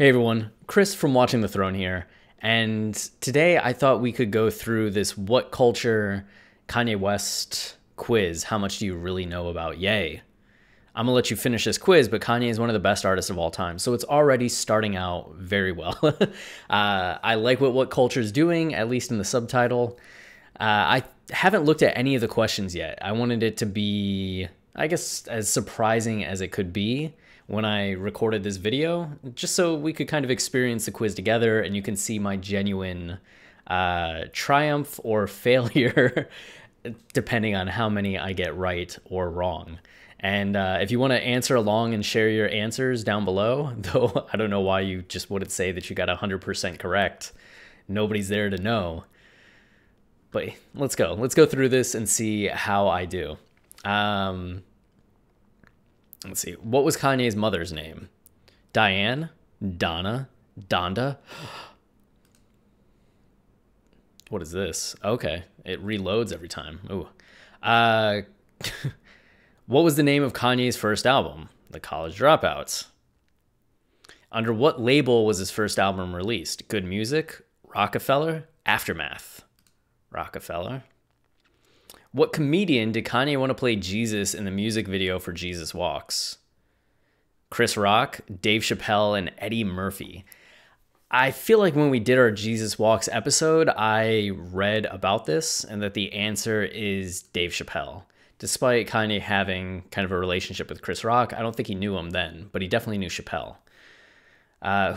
Hey everyone, Chris from Watching the Throne here, and today I thought we could go through this What Culture Kanye West quiz. How much do you really know about Ye? I'm gonna let you finish this quiz, but Kanye is one of the best artists of all time, so it's already starting out very well. I like what Culture is doing, at least in the subtitle. I haven't looked at any of the questions yet. I wanted it to be, I guess, as surprising as it could be when I recorded this video, just so we could kind of experience the quiz together and you can see my genuine triumph or failure, depending on how many I get right or wrong. And if you want to answer along and share your answers down below, though I don't know why you just wouldn't say that you got 100% correct. Nobody's there to know. But let's go. Let's go through this and see how I do. Let's see. What was Kanye's mother's name? Diane? Donna? Donda? What is this? Okay. It reloads every time. Ooh. What was the name of Kanye's first album? The College Dropouts. Under what label was his first album released? Good Music? Rockefeller? Aftermath? Rockefeller. What comedian did Kanye want to play Jesus in the music video for Jesus Walks? Chris Rock, Dave Chappelle, and Eddie Murphy. I feel like when we did our Jesus Walks episode, I read about this and that the answer is Dave Chappelle. Despite Kanye having kind of a relationship with Chris Rock, I don't think he knew him then, but he definitely knew Chappelle.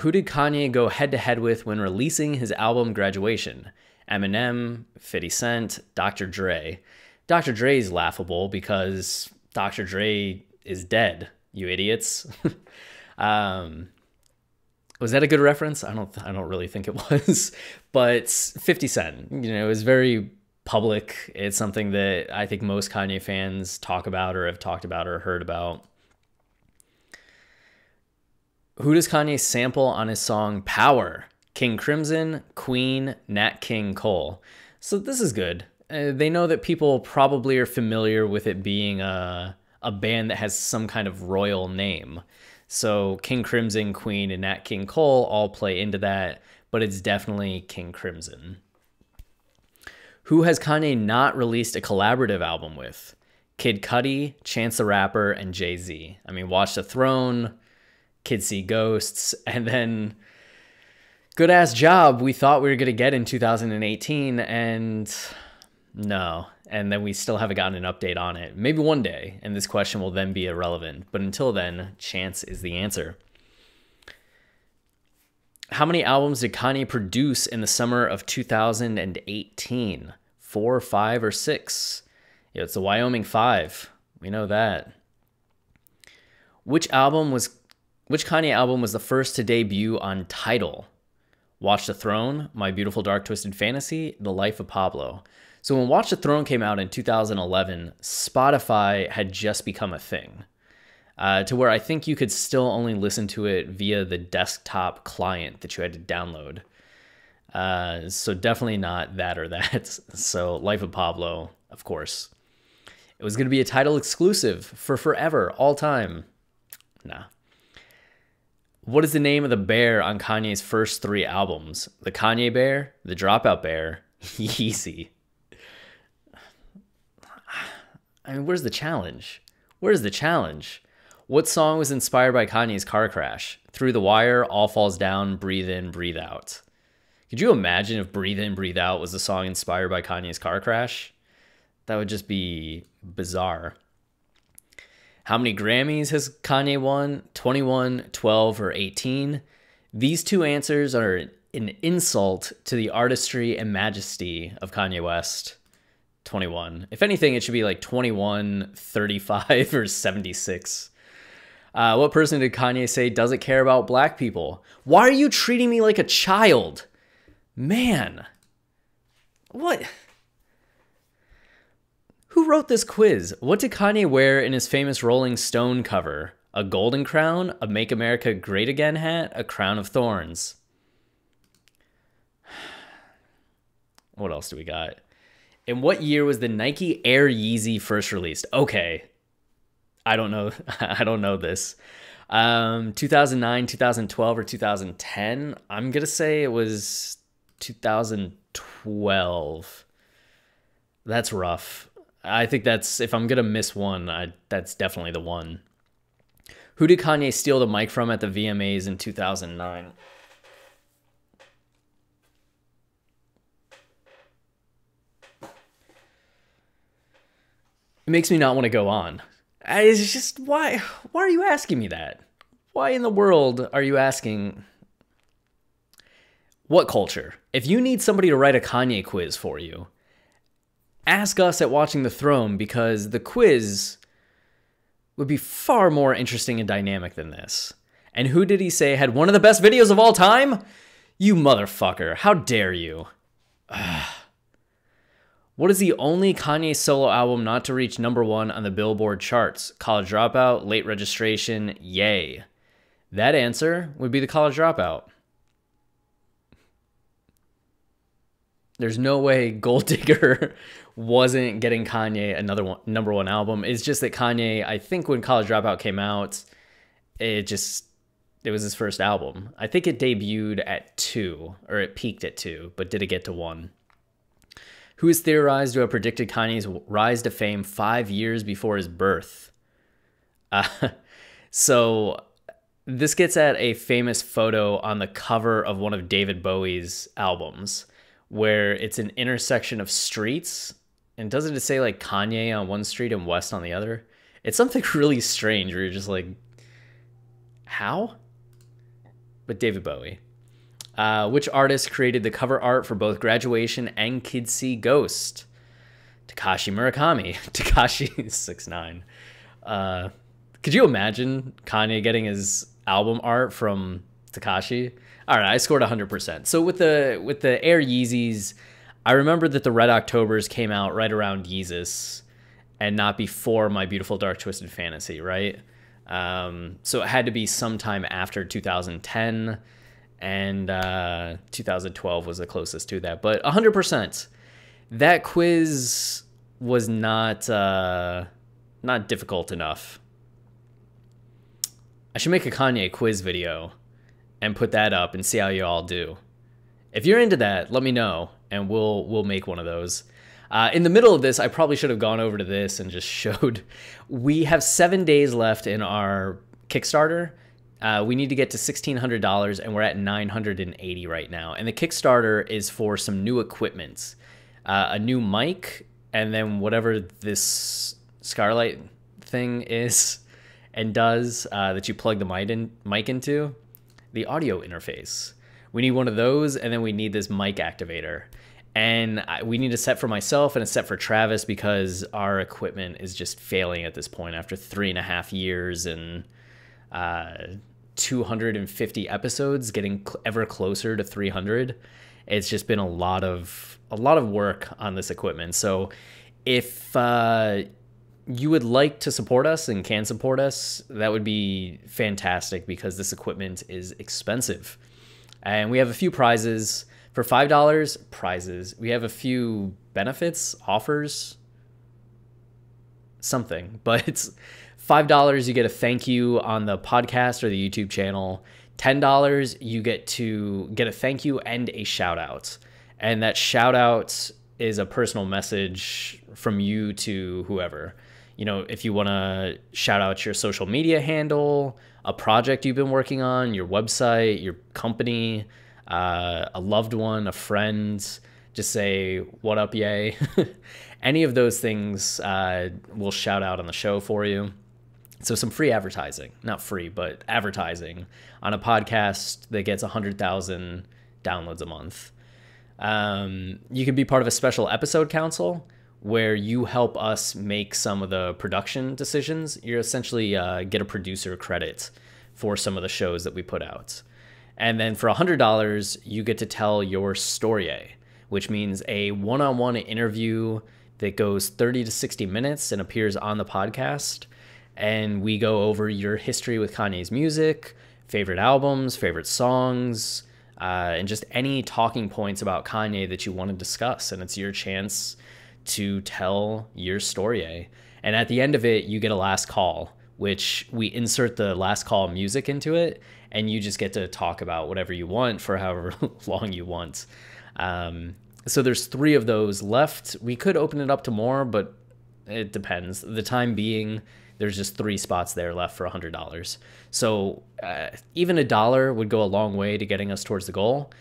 Who did Kanye go head-to-head with when releasing his album Graduation? Eminem, 50 Cent, Dr. Dre. Dr. Dre is laughable because Dr. Dre is dead, you idiots. Was that a good reference? I don't really think it was. But 50 Cent, it was very public. It's something that I think most Kanye fans talk about or have talked about or heard about. Who does Kanye sample on his song Power? King Crimson, Queen, Nat King Cole. So this is good. They know that people probably are familiar with it being a band that has some kind of royal name. So King Crimson, Queen, and Nat King Cole all play into that, but it's definitely King Crimson. Who has Kanye not released a collaborative album with? Kid Cudi, Chance the Rapper, and Jay-Z. I mean, Watch the Throne, Kids See Ghosts, and then good ass job we thought we were going to get in 2018, and no. And then we still haven't gotten an update on it. Maybe one day, and this question will then be irrelevant. But until then, Chance is the answer. How many albums did Kanye produce in the summer of 2018? 4, 5, or 6? Yeah, it's the Wyoming 5. We know that. Which Kanye album was the first to debut on Tidal? Watch the Throne, My Beautiful Dark Twisted Fantasy, The Life of Pablo. So when Watch the Throne came out in 2011, Spotify had just become a thing, to where I think you could still only listen to it via the desktop client that you had to download. So definitely not that or that. So Life of Pablo, of course. It was going to be a Tidal exclusive for forever, all time. Nah. What is the name of the bear on Kanye's first 3 albums? The Kanye Bear, the Dropout Bear, Yeezy. I mean, where's the challenge? Where's the challenge? What song was inspired by Kanye's car crash? Through the Wire, All Falls Down, Breathe In, Breathe Out. Could you imagine if Breathe In, Breathe Out was the song inspired by Kanye's car crash? That would just be bizarre. How many Grammys has Kanye won? 21, 12, or 18? These two answers are an insult to the artistry and majesty of Kanye West. 21. If anything, it should be like 21, 35, or 76. What person did Kanye say doesn't care about black people? Why are you treating me like a child? Man. What? Who wrote this quiz? What did Kanye wear in his famous Rolling Stone cover? A golden crown? A Make America Great Again hat? A crown of thorns? What else do we got? In what year was the Nike Air Yeezy first released? Okay. I don't know. I don't know this. 2009, 2012, or 2010. I'm going to say it was 2012. That's rough. I think that's, if I'm going to miss one, that's definitely the one. Who did Kanye steal the mic from at the VMAs in 2009? It makes me not want to go on. It's just, why are you asking me that? Why in the world are you asking? WhatCulture? If you need somebody to write a Kanye quiz for you, ask us at Watching the Throne, because the quiz would be far more interesting and dynamic than this. And who did he say had one of the best videos of all time? You motherfucker. How dare you? What is the only Kanye solo album not to reach #1 on the Billboard charts? College Dropout, Late Registration, Yay. That answer would be the College Dropout. There's no way Gold Digger wasn't getting Kanye another one, #1 album. It's just that Kanye, I think when College Dropout came out, it was his first album. I think it debuted at 2, or it peaked at 2, but did it get to 1? Who is theorized to have predicted Kanye's rise to fame 5 years before his birth? So this gets at a famous photo on the cover of one of David Bowie's albums, where it's an intersection of streets. And doesn't it say like Kanye on one street and West on the other? It's something really strange where you're just like, how? But David Bowie. Which artist created the cover art for both Graduation and Kids See Ghost? Takashi Murakami. Takashi 6ix9ine. Could you imagine Kanye getting his album art from Takashi? All right, I scored 100%. So with the Air Yeezys, I remember that the Red Octobers came out right around Yeezus and not before My Beautiful Dark Twisted Fantasy, right? So it had to be sometime after 2010. And 2012 was the closest to that. But 100%. That quiz was not difficult enough. I should make a Kanye quiz video and put that up and see how you all do. If you're into that, let me know, and we'll make one of those. In the middle of this, I probably should have gone over to this and just showed. We have 7 days left in our Kickstarter. We need to get to $1,600, and we're at $980 right now. And the Kickstarter is for some new equipment, a new mic, and then whatever this Scarlight thing is and does that you plug the mic into, the audio interface. We need one of those, and then we need this mic activator. And we need a set for myself and a set for Travis, because our equipment is just failing at this point after 3.5 years and 250 episodes, getting ever closer to 300. It's just been a lot of work on this equipment. So if you would like to support us and can support us, that would be fantastic, because this equipment is expensive. And we have a few prizes. For $5, prizes. We have a few benefits, offers, something. But it's $5, you get a thank you on the podcast or the YouTube channel. $10, you get to get a thank you and a shout out. And that shout out is a personal message from you to whoever. You know, if you want to shout out your social media handle, a project you've been working on, your website, your company, a loved one, a friend, just say, what up, yay? Any of those things we'll shout out on the show for you. So some free advertising, not free, but advertising on a podcast that gets 100,000 downloads a month. You can be part of a special episode council where you help us make some of the production decisions. You essentially get a producer credit for some of the shows that we put out. And then for $100, you get to tell your story, which means a one-on-one interview that goes 30 to 60 minutes and appears on the podcast. And we go over your history with Kanye's music, favorite albums, favorite songs, and just any talking points about Kanye that you want to discuss. And it's your chance to tell your story. And at the end of it, you get a last call which we insert the last call music into it, and you just get to talk about whatever you want for however long you want. So there's 3 of those left. We could open it up to more, but it depends. The time being, there's just 3 spots there left for $100. So even $1 would go a long way to getting us towards the goal.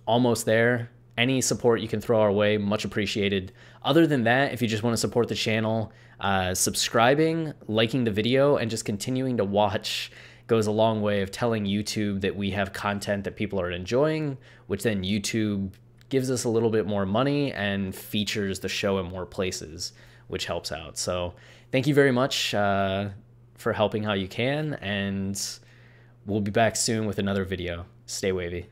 Almost there. Any support you can throw our way, much appreciated. Other than that, if you just want to support the channel, subscribing, liking the video, and just continuing to watch goes a long way of telling YouTube that we have content that people are enjoying, which then YouTube gives us a little bit more money and features the show in more places, which helps out. So thank you very much for helping how you can, and we'll be back soon with another video. Stay wavy.